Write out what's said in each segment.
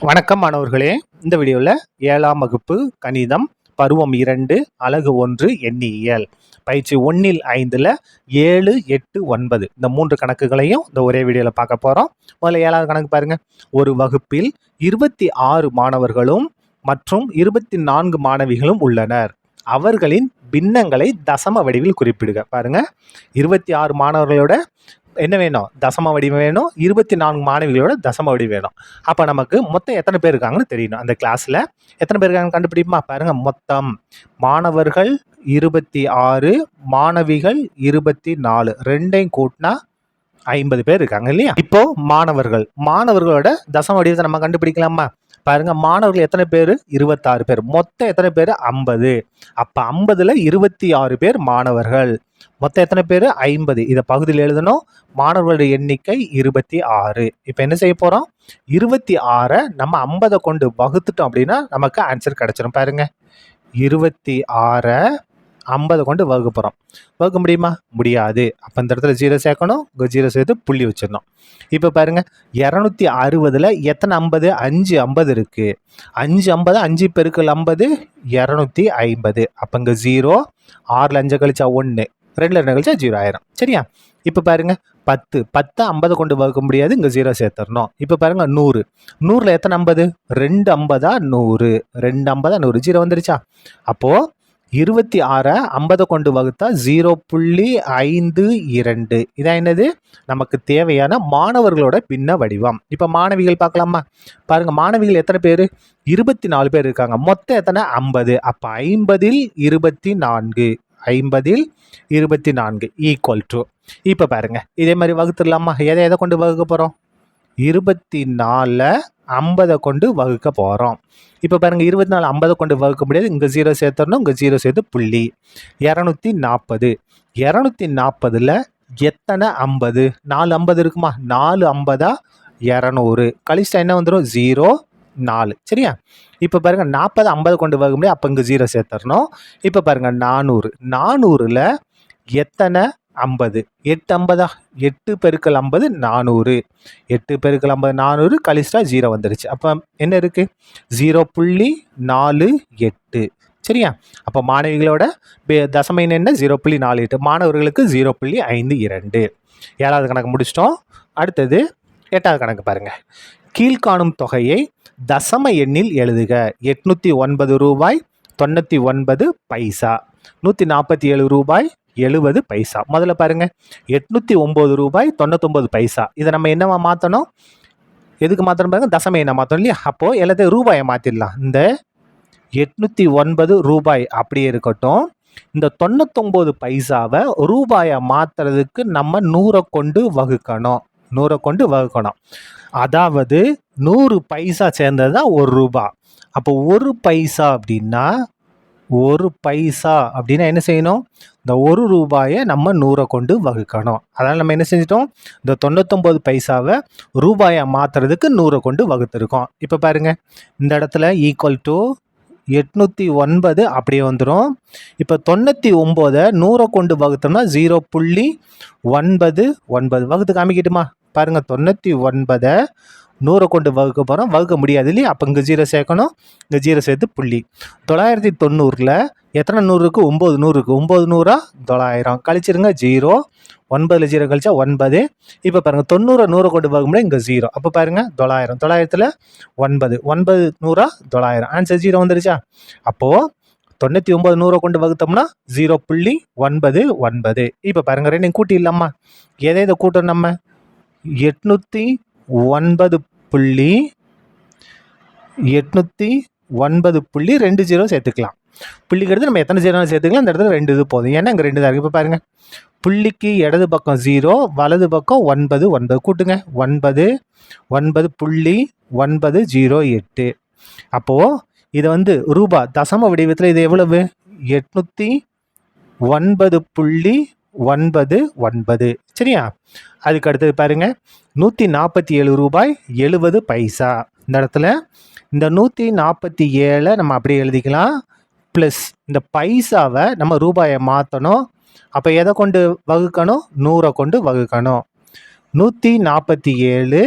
வணக்கம் மாணவர்களே. இந்த வீடியோவில் 7ஆம் வகுப்பு கணிதம் பருவம் 2 அலகு 1 எண்ணியல் பயிற்சி 1ல் 5ல் 7, 8, 9 இந்த 3 கணக்குகளையும் இந்த ஒரே வீடியோவில் பார்க்க போகிறோம். முதல்ல 7வது கணக்கு பாருங்க. ஒரு வகுப்பில் 26 மாணவர்களும் மற்றும் 24 மாணவிகளும் உள்ளனர். அவர்களின் பின்னங்களை தசம வடிவில் குறிப்பிடுக. பாருங்க, 26 மாணவர்களோட என்ன வேணும்? தசம வடிவம் வேணும். 24 மாணவிகளோட தசம வடிவம் வேணும். அப்போ நமக்கு மொத்தம் எத்தனை பேர் இருக்காங்கன்னு தெரியணும். அந்த கிளாஸில் எத்தனை பேர் இருக்காங்கன்னு கண்டுபிடிப்போமா? பாருங்க, மொத்தம் மாணவர்கள் 26, மாணவிகள் 24, ரெண்டையும் கூட்டினா 50 பேர் இருக்காங்க இல்லையா? இப்போ மாணவர்களோட தசம வடிவத்தை நம்ம கண்டுபிடிக்கலாமா? பாருங்க, மாணவர்கள் எத்தனை பேர்? 26 பேர். மொத்தம் எத்தனை பேர்? 50. அப்போ 50ல் 26 பேர் மாணவர்கள். மொத்தம் எத்தனை பேர்? 50. இதை பகுதியில் எழுதணும். மாணவர்களுடைய எண்ணிக்கை 26. இப்போ என்ன செய்ய போகிறோம்? 26 நம்ம 50 கொண்டு வகுத்துட்டோம் அப்படின்னா நமக்கு ஆன்சர் கிடைச்சிடும். பாருங்க, 26 50 கொண்டு வகுக்க போகிறோம். வகுக்க முடியுமா? முடியாது. அப்போ இந்த இடத்துல 0 சேர்க்கணும். 0 சேர்த்து புள்ளி வச்சிடணும். இப்போ பாருங்க, 260ல் எத்தனை 50? 5 50 இருக்கு. 5 50, 5 பெருக்கல் 50 250. அப்போ இங்கே 0, 6ல் 5 கழிச்சா 1, 2ல் 2 கழிச்சா 0 ஆயிரும். சரியா? இப்போ பாருங்க, 10 50 கொண்டு வகுக்க முடியாது. இங்கே 0 சேர்த்துடணும். இப்போ பாருங்க, 100 100ல் எத்தனை 50? 2 50 100, 2 50 100, 0 வந்துருச்சா? அப்போது 26 50 கொண்டு வகுத்தா 0.52. இதான் என்னது? நமக்கு தேவையான மாணவர்களோட பின்ன வடிவம். இப்போ மாணவிகள் பார்க்கலாமா? பாருங்க, மாணவிகள் எத்தனை பேர்? 24 பேர் இருக்காங்க. மொத்தம் எத்தனை? 50. அப்போ 50ல் 24, 50ல் 24 ஈக்குவல் டு. இப்போ பாருங்க, இதே மாதிரி வகுத்துடலாமா? எதை கொண்டு வகுக்க போகிறோம்? 24 50 கொண்டு வகுக்க போகிறோம். இப்போ பாருங்க, 24 50 கொண்டு வகுக்க முடியாது. இங்கே 0 சேர்த்துடணும். இங்கே 0 சேர்த்து புள்ளி. 240 240ல் எத்தனை 50? 4 50 இருக்குமா? 4 50 200 கழிச்சா என்ன வந்துடும்? 0 4. சரியா? இப்போ பாருங்க, 40 50 கொண்டு வகுக்க முடியாது. அப்போ இங்கே 0 சேர்த்துடணும். இப்போ பாருங்க, 400 400ல் எத்தனை 50? 8 50, 8 பெருக்கல் 50 400, 8 பெருக்கல் 50 400 கழிச்சா 0 வந்துருச்சு. அப்போ என்ன இருக்கு? 0.48. சரியா? அப்போ மாணவிகளோட தசம எண் என்ன? 0.48. மாணவர்களுக்கு 0.52. 7வது கணக்கு முடிச்சிட்டோம். அடுத்தது 8வது கணக்கு பாருங்க. கீழ்காணும் தொகையை தசம எண்ணில் எழுதுக. 809 ரூபாய் 99 பைசா, 147 ரூபாய் 70 பைசா. முதல்ல பாருங்க, 809 ரூபாய் 99 பைசா. இதை நம்ம என்னவா மாற்றணும்? எதுக்கு மாற்றணும் பாருங்க? தசம எண்ணை மாற்றணும் இல்லையா? அப்போது எல்லாத்தையும் ரூபாயை மாற்றிடலாம். இந்த 809 ரூபாய் அப்படியே இருக்கட்டும். இந்த 99 பைசாவை ரூபாயை மாற்றுறதுக்கு நம்ம 100 கொண்டு வகுக்கணும். 100 கொண்டு வகுக்கணும். அதாவது 100 பைசா சேர்ந்தது தான் 1 ரூபா. அப்போ 1 பைசா அப்படின்னா என்ன செய்யணும்? இந்த 1 ரூபாயை நம்ம 100 கொண்டு வகுக்கணும். அதனால் நம்ம என்ன செஞ்சிட்டோம்? இந்த 99 பைசாவை ரூபாயை மாற்றுறதுக்கு 100 கொண்டு வகுத்துருக்கோம். இப்போ பாருங்க, இந்த இடத்துல ஈக்குவல் டு 809 அப்படியே வந்துடும். இப்போ 99 100 கொண்டு வகுத்தோம்னா 0.99 வகுத்து காமிக்கிட்டுமா? பாருங்க, 99 100 கொண்டு வகுக்க போகிறோம். வகுக்க முடியாது இல்லையா? அப்போ இங்கே 0 சேர்க்கணும். இங்கே 0 சேர்த்து புள்ளி. 990ல் எத்தனை 100 இருக்குது? 9 100 இருக்குது. 9 100 900 கழிச்சிருங்க. 0 9ல் 0 கழிச்சா 9. இப்போ பாருங்கள், 90 100 கொண்டு வகுக்க முடியாது. இங்கே 0. அப்போ பாருங்கள், 900 900ல் 9 9 100 900 ஆன்சர் 0 வந்துருச்சா? அப்போது 99 100 கொண்டு வகுத்தோம்னா 0.99. இப்போ பாருங்கள், ரெண்டையும் கூட்டிடலாமா? எதை கூட்டணும் நம்ம? 809.20 சேர்த்துக்கலாம். புள்ளிக்கிறது நம்ம எத்தனை 0 சேர்த்துக்கலாம். இந்த இடத்துல 2 இது போதும். ஏன்னா இங்கே 2 தான் இருக்குது. இப்போ பாருங்கள், புள்ளிக்கு இடது பக்கம் 0, வலது பக்கம் 9 9 கூட்டுங்க. 9 9.908. அப்போது இதை ரூபா தசம வடிவத்தில் இது எவ்வளவு? 809.99. சரியா? அதுக்கு அடுத்தது பாருங்க, 147 ரூபாய் 70 பைசா. இந்த இடத்துல இந்த 147 நம்ம அப்படியே எழுதிக்கலாம். ப்ளஸ் இந்த பைசாவை நம்ம ரூபாயை மாற்றணும். அப்போ எதை கொண்டு வகுக்கணும்? 100 கொண்டு வகுக்கணும். 147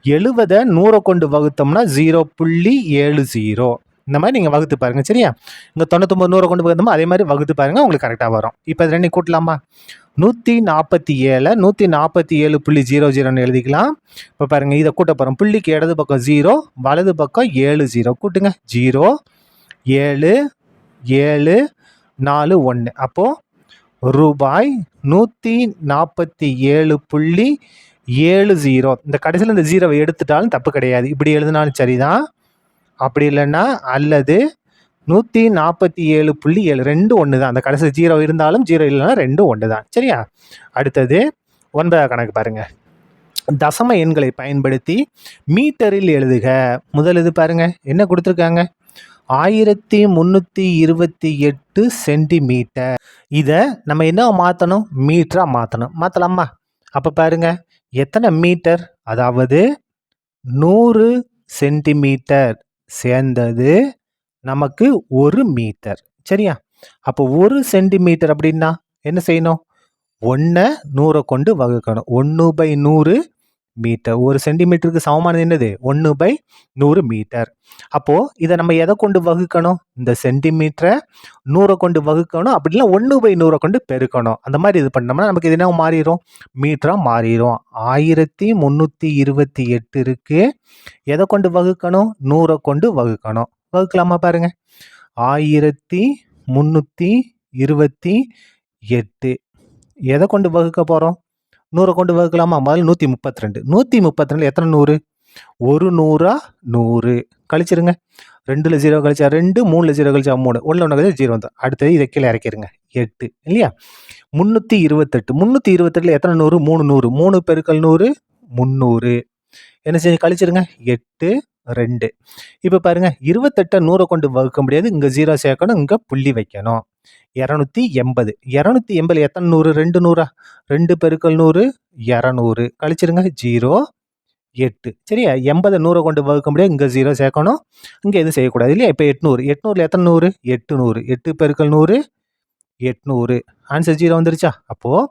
70 100 கொண்டு வகுத்தோம்னா 0.70. இந்த மாதிரி நீங்கள் வகுத்து பாருங்க. சரியா? இங்கே 99 100 கொண்டு வகுத்தோமோ அதே மாதிரி வகுத்து பாருங்க, உங்களுக்கு கரெக்டாக வரும். இப்போ இது ரெண்டையும் கூட்டலாமா? 147 147.00 எழுதிக்கலாம். இப்போ பாருங்க, இதை கூட்ட போகிறோம். புள்ளிக்கு இடது பக்கம் 0, வலது பக்கம் 70. கூட்டுங்க. 0 7 7 4 1. அப்போது ரூபாய் 147.70. இந்த கடைசியில் இந்த 0வை எடுத்துட்டாலும் தப்பு கிடையாது. இப்படி எழுதினாலும் சரிதான். அப்படி இல்லைன்னா அல்லது 147.7 ரெண்டு ஒன்று தான். அந்த கடைசி 0 இருந்தாலும் 0 இல்லைன்னா ரெண்டு ஒன்று தான். சரியா? அடுத்தது 9வது கணக்கு பாருங்க. தசம எண்களை பயன்படுத்தி மீட்டரில் எழுதுக. முதல் இது பாருங்க, என்ன கொடுத்துருக்காங்க? 1328 சென்டிமீட்டர். இதை நம்ம என்ன மாற்றணும்? மீட்டரா மாற்றணும். மாற்றலாமா? அப்போ பாருங்க, எத்தனை மீட்டர்? அதாவது 100 சென்டிமீட்டர் சேர்ந்தது நமக்கு 1 மீட்டர். சரியா? அப்போ 1 சென்டிமீட்டர் அப்படின்னா என்ன செய்யணும்? 1 100 கொண்டு வகுக்கணும். 1/100 மீட்டர். 1 சென்டிமீட்டருக்கு சமமானது என்னது? 1/100 மீட்டர். அப்போது இதை நம்ம எதை கொண்டு வகுக்கணும்? இந்த சென்டிமீட்டரை 100 கொண்டு வகுக்கணும். அப்படின்னா 1/100 கொண்டு பெருக்கணும். அந்த மாதிரி இது பண்ணோம்னா நமக்கு இது என்ன மாறிடும்? மீட்டராக மாறிடும். 1328 இருக்கு. எதை கொண்டு வகுக்கணும்? 100 கொண்டு வகுக்கணும். வகுக்கலாமா? பாருங்க, 1328 எதை கொண்டு வகுக்க போகிறோம்? 100 கொண்டு வகுக்கலாமா? முதல்ல 132. 132 எத்தனை 100? 1 100 100. கழிச்சிருங்க. 2ல் 0 கழிச்சா 2, 3ல் 0 கழிச்சா 3, 1ல் 1 கழிச்சா 0 வந்து. அடுத்தது இதை கீழே இறக்கிடுங்க. 8 இல்லையா? 328. 328 எத்தனை 100? 3 100. 3 பெருக்கல் 100 300. என்ன செய்ய? கழிச்சிருங்க. 8 2. இப்போ பாருங்க, 28 100 கொண்டு வகுக்க முடியாது. இங்கே 0 சேர்க்கணும், இங்கே புள்ளி வைக்கணும். 280. 280 எத்தனை 100? 2 100. 2 பெருக்கல் 100 200. கழிச்சிருங்க. 0 8. சரியா? 80 100 கொண்டு வகுக்க முடியாது. இங்கே 0 சேர்க்கணும், இங்கே எதுவும் செய்யக்கூடாது இல்லையா? இப்போ 800. 800 எத்தனை 100? 800. 8 பெருக்கல் 100 800. ஆன்சர் 0 வந்துருச்சா? அப்போது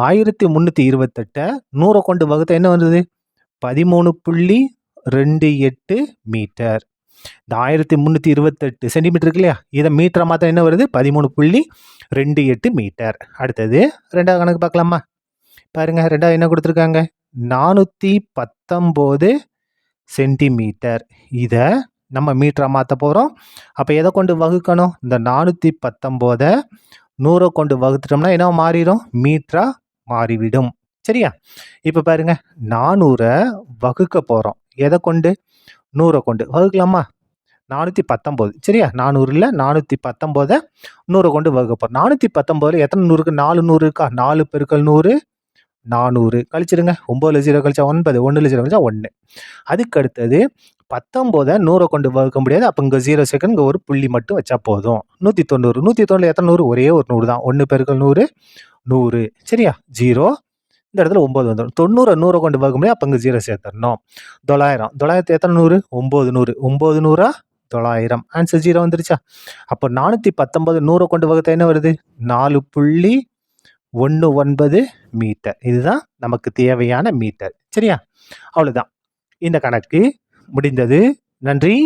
1328 100 கொண்டு வகுத்த என்ன வந்தது? 13.28 மீட்டர். இந்த 1328 சென்டிமீட்டர் இருக்கு இல்லையா? இதை மீட்டரை மாற்ற என்ன வருது? 13.28 மீட்டர். அடுத்தது 2வது கணக்கு பார்க்கலாமா? பாருங்க, 2வது என்ன கொடுத்துருக்காங்க? 419 சென்டிமீட்டர். இதை நம்ம மீட்டரை மாற்ற போகிறோம். அப்போ எதை கொண்டு வகுக்கணும்? இந்த 419 100 கொண்டு வகுத்துட்டோம்னா என்ன மாறிடும்? மீட்டரா மாறிவிடும். சரியா? இப்போ பாருங்க, 400 வகுக்க போகிறோம். எதை கொண்டு? 100 கொண்டு. வகுக்கலாமா? 419. சரியா? 400ல் 419 100 கொண்டு வகுக்க போகிறோம். 419 எத்தனை 100 இருக்கு? 4 100 இருக்கா? 4 பெருக்கல் 100 400. கழிச்சிருங்க. 9ல் 0 கழிச்சா 9, 1ல் 0 கழிச்சா 1. அதுக்கு அடுத்தது 19 100 கொண்டு வகுக்க முடியாது. அப்போ இங்கே 0 செகண்ட், இங்கே ஒரு புள்ளி மட்டும் வச்சா போதும். 190. 190 எத்தனை 100? ஒரே ஒரு 100 தான். 1 பெருக்கல் 100 100. சரியா? 0. இந்த இடத்துல 9 வந்துடும். 90 100 கொண்டு வகுக்க முடியாது. அப்போ இங்கே 0 சேர்த்துடணும். 900. 900 எத்தனை 100? 900. 900 900. ஆன்சர் 0 வந்துருச்சா? அப்போ 419 100 கொண்டு வகுத்தா என்ன வருது? 4.19 மீட்டர். இதுதான் நமக்கு தேவையான மீட்டர். சரியா? அவ்வளோதான். இந்த கணக்கு முடிந்தது. நன்றி.